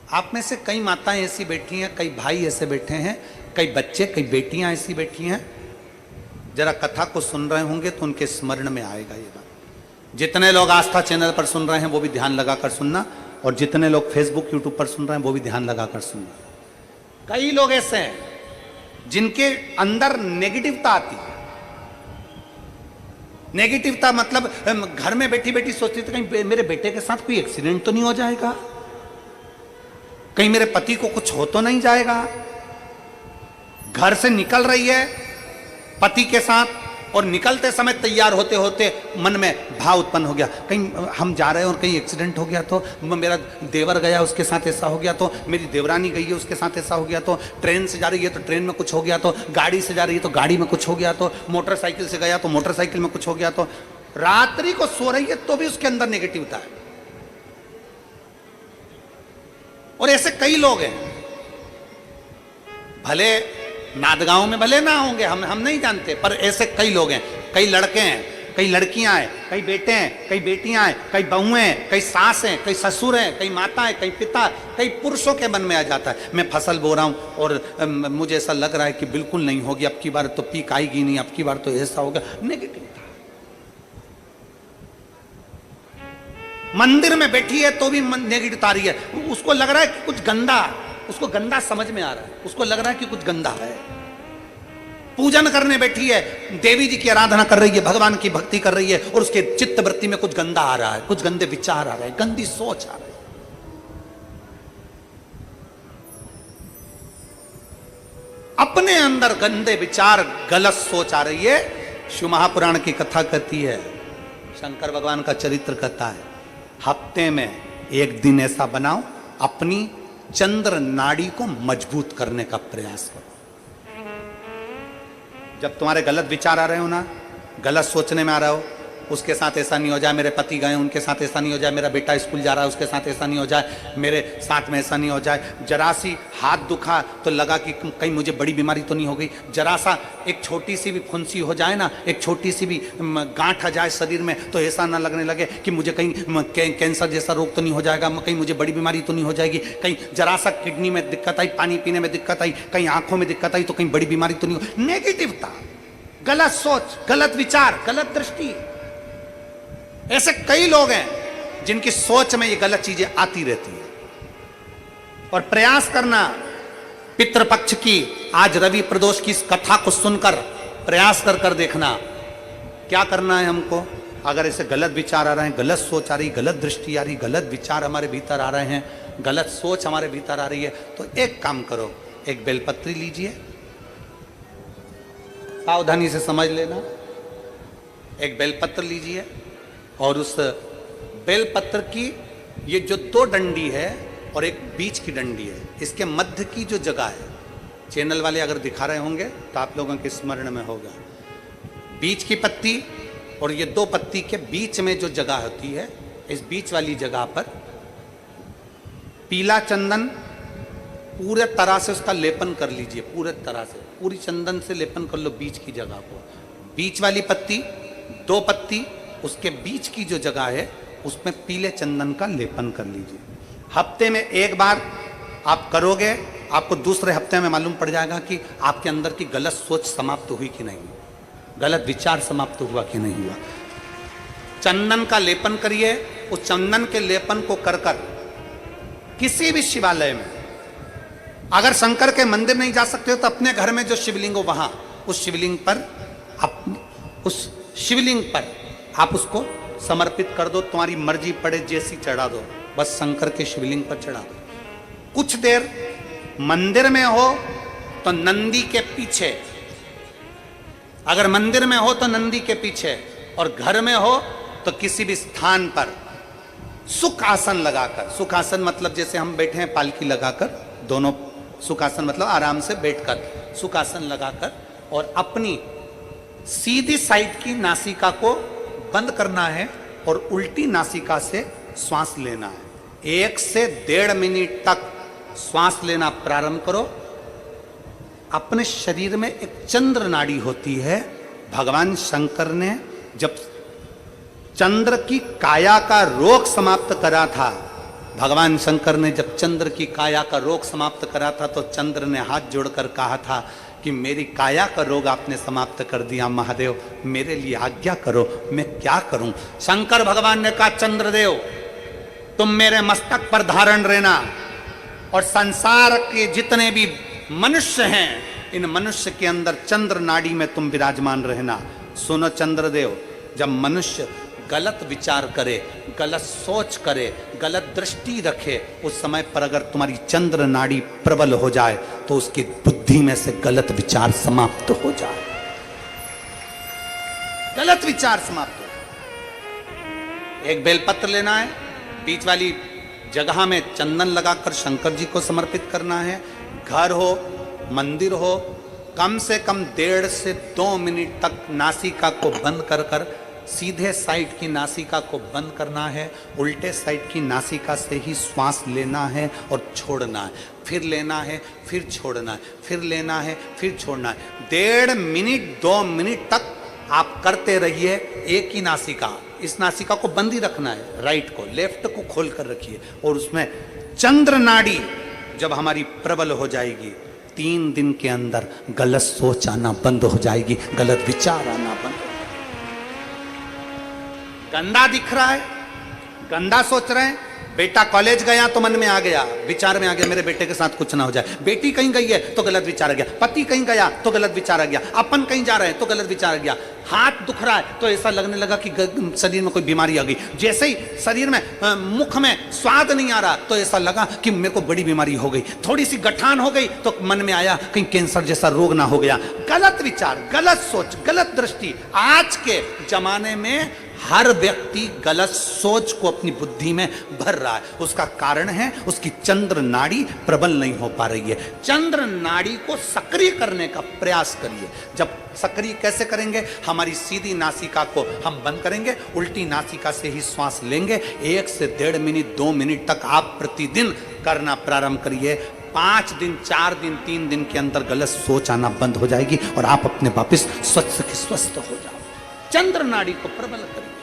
आप में से कई माताएं ऐसी बैठी हैं, कई भाई ऐसे बैठे हैं, कई बच्चे, कई बेटियां ऐसी बैठी हैं, जरा कथा को सुन रहे होंगे तो उनके स्मरण में आएगा ये बात। जितने लोग आस्था चैनल पर सुन रहे हैं वो भी ध्यान लगाकर सुनना, और जितने लोग फेसबुक यूट्यूब पर सुन रहे हैं वो भी ध्यान लगाकर सुनना। कई लोग ऐसे हैं जिनके अंदर नेगेटिवता आती है। नेगेटिवता मतलब घर में बैठी बैठी सोचती थी कहीं मेरे बेटे के साथ कोई एक्सीडेंट तो नहीं हो जाएगा, कहीं मेरे पति को कुछ हो तो नहीं जाएगा। घर से निकल रही है पति के साथ, और निकलते समय तैयार होते होते मन में भाव उत्पन्न हो गया, कहीं हम जा रहे हैं और कहीं एक्सीडेंट हो गया तो, मेरा देवर गया उसके साथ ऐसा हो गया तो, मेरी देवरानी गई है उसके साथ ऐसा हो गया तो, ट्रेन से जा रही है तो ट्रेन में कुछ हो गया तो, गाड़ी से जा रही है तो गाड़ी में कुछ हो गया तो, मोटरसाइकिल से गया तो मोटरसाइकिल में कुछ हो गया तो। रात्रि को सो रही है तो भी उसके अंदर नेगेटिविटी है। और ऐसे कई लोग हैं, भले नादगांव में भले ना होंगे, हम नहीं जानते, पर ऐसे कई लोग हैं। कई लड़के हैं, कई लड़कियां हैं, कई बेटे हैं, कई बेटियां हैं, कई बहुएं हैं, कई सास हैं, कई ससुर हैं, कई माता हैं, कई पिता, कई पुरुषों के मन में आ जाता है मैं फसल बो रहा हूं और मुझे ऐसा लग रहा है कि बिल्कुल नहीं होगी, अब की बार तो पीक आएगी नहीं, अब की बार तो ऐसा होगा। नेगेटिव मंदिर में बैठी है तो भी नेगेटिव आ रही है, उसको लग रहा है कि कुछ गंदा, उसको गंदा समझ में आ रहा है, उसको लग रहा है कि कुछ गंदा है। पूजन करने बैठी है, देवी जी की आराधना कर रही है, भगवान की भक्ति कर रही है, और उसके चित्त वृत्ति में कुछ गंदा आ रहा है, कुछ गंदे विचार आ रहे हैं, गंदी सोच आ रही है। अपने अंदर गंदे विचार, गलत सोच आ रही है। शिव महापुराण की कथा कहती है, शंकर भगवान का चरित्र कहता है, हफ्ते में एक दिन ऐसा बनाओ अपनी चंद्र नाड़ी को मजबूत करने का प्रयास करो। जब तुम्हारे गलत विचार आ रहे हो ना, गलत सोचने में आ रहे हो, उसके साथ ऐसा नहीं हो जाए, मेरे पति गए उनके साथ ऐसा नहीं हो जाए, मेरा बेटा स्कूल जा रहा है उसके साथ ऐसा नहीं हो जाए, मेरे साथ में ऐसा नहीं हो जाए, जरा सी हाथ दुखा तो लगा कि कहीं मुझे बड़ी बीमारी तो नहीं हो गई, जरा सा एक छोटी सी भी फुंसी हो जाए ना, एक छोटी सी भी गांठ आ जाए शरीर में तो ऐसा ना लगने लगे कि मुझे कहीं कैंसर जैसा रोग तो नहीं हो जाएगा, कहीं मुझे बड़ी बीमारी तो नहीं हो जाएगी, कहीं जरा सा किडनी में दिक्कत आई, पानी पीने में दिक्कत आई, कहीं आंखों में दिक्कत आई तो कहीं बड़ी बीमारी तो नहीं हो। नेगेटिवता, गलत सोच, गलत विचार, गलत दृष्टि। ऐसे कई लोग हैं जिनकी सोच में ये गलत चीजें आती रहती है। और प्रयास करना, पितृपक्ष की आज रवि प्रदोष की इस कथा को सुनकर प्रयास कर देखना क्या करना है हमको। अगर ऐसे गलत विचार आ रहे हैं, गलत सोच आ रही, गलत दृष्टि आ रही, गलत विचार हमारे भीतर आ रहे हैं, गलत सोच हमारे भीतर आ रही है, तो एक काम करो, एक बेलपत्री लीजिए, सावधानी से समझ लेना, एक बेलपत्र लीजिए, और उस बेलपत्र की ये जो दो डंडी है और एक बीच की डंडी है, इसके मध्य की जो जगह है, चैनल वाले अगर दिखा रहे होंगे तो आप लोगों के स्मरण में होगा, बीच की पत्ती और ये दो पत्ती के बीच में जो जगह होती है, इस बीच वाली जगह पर पीला चंदन पूरे तरह से उसका लेपन कर लीजिए, पूरे तरह से पूरी चंदन से लेपन कर लो बीच की जगह को। बीच वाली पत्ती, दो पत्ती, उसके बीच की जो जगह है उसमें पीले चंदन का लेपन कर लीजिए। हफ्ते में एक बार आप करोगे, आपको दूसरे हफ्ते में मालूम पड़ जाएगा कि आपके अंदर की गलत सोच समाप्त हुई कि नहीं, गलत विचार समाप्त हुआ कि नहीं हुआ। चंदन का लेपन करिए, उस चंदन के लेपन को कर किसी भी शिवालय में, अगर शंकर के मंदिर नहीं जा सकते हो तो अपने घर में जो शिवलिंग हो वहां, उस शिवलिंग पर आप उसको समर्पित कर दो, तुम्हारी मर्जी पड़े जैसी चढ़ा दो, बस शंकर के शिवलिंग पर चढ़ा दो। कुछ देर मंदिर में हो तो नंदी के पीछे, अगर मंदिर में हो तो नंदी के पीछे, और घर में हो तो किसी भी स्थान पर सुख आसन लगाकर, सुख आसन मतलब जैसे हम बैठे हैं पालकी लगाकर, दोनों सुख आसन मतलब आराम से बैठकर सुख आसन लगाकर, और अपनी सीधी साइड की नासिका को बंद करना है और उल्टी नासिका से श्वास लेना है। 1 से 1.5 मिनट तक श्वास लेना प्रारंभ करो। अपने शरीर में एक चंद्र नाड़ी होती है। भगवान शंकर ने जब चंद्र की काया का रोग समाप्त करा था भगवान शंकर ने जब चंद्र की काया का रोग समाप्त करा था तो चंद्र ने हाथ जोड़कर कहा था कि मेरी काया का रोग आपने समाप्त कर दिया महादेव, मेरे लिए आज्ञा करो, मैं क्या करूं। शंकर भगवान ने कहा चंद्रदेव तुम मेरे मस्तक पर धारण रहना और संसार के जितने भी मनुष्य हैं इन मनुष्य के अंदर चंद्र नाड़ी में तुम विराजमान रहना। सुनो चंद्रदेव, जब मनुष्य गलत विचार करे, गलत सोच करे, गलत दृष्टि रखे, उस समय पर अगर तुम्हारी चंद्र नाड़ी प्रबल हो जाए तो उसकी बुद्धि में से गलत विचार समाप्त हो जाए, गलत विचार समाप्त हो। एक बेलपत्र लेना है, बीच वाली जगह में चंदन लगाकर शंकर जी को समर्पित करना है। घर हो, मंदिर हो, कम से कम 1.5 से 2 मिनट तक नासिका को बंद कर कर सीधे साइड की नासिका को बंद करना है, उल्टे साइड की नासिका से ही श्वास लेना है और छोड़ना है, फिर लेना है, फिर छोड़ना है, फिर लेना है, फिर छोड़ना है। 1.5 मिनट 2 मिनट तक आप करते रहिए एक ही नासिका। इस नासिका को बंद ही रखना है, राइट को, लेफ्ट को खोल कर रखिए और उसमें चंद्र नाड़ी जब हमारी प्रबल हो जाएगी 3 दिन के अंदर गलत सोच आना बंद हो जाएगी, गलत विचार आना बंद हो जाएगी। गंदा दिख रहा है, गंदा सोच रहे हैं, बेटा कॉलेज गया तो मन में आ गया, विचार में आ गया मेरे बेटे के साथ कुछ ना हो जाए, बेटी कहीं गई है तो गलत विचार आ गया, पति कहीं गया तो गलत विचार आ गया, अपन कहीं जा रहे हैं तो गलत विचार आ गया, हाथ दुख रहा है तो ऐसा लगने लगा कि शरीर में कोई बीमारी आ गई, जैसे ही शरीर में मुख में स्वाद नहीं आ रहा तो ऐसा लगा कि मेरे को बड़ी बीमारी हो गई, थोड़ी सी गठान हो गई तो मन में आया कहीं कैंसर जैसा रोग ना हो गया। गलत विचार, गलत सोच, गलत दृष्टि। आज के जमाने में हर व्यक्ति गलत सोच को अपनी बुद्धि में भर रहा है, उसका कारण है उसकी चंद्र नाड़ी प्रबल नहीं हो पा रही है। चंद्र नाड़ी को सक्रिय करने का प्रयास करिए। जब सक्रिय कैसे करेंगे, हमारी सीधी नासिका को हम बंद करेंगे, उल्टी नासिका से ही श्वास लेंगे। 1 से 1.5 मिनट 2 मिनट तक आप प्रतिदिन करना प्रारंभ करिए। 5 दिन 4 दिन 3 दिन के अंदर गलत सोच आना बंद हो जाएगी और आप अपने वापस स्वस्थ हो जाओ। चंद्र नाड़ी को प्रबल करिए।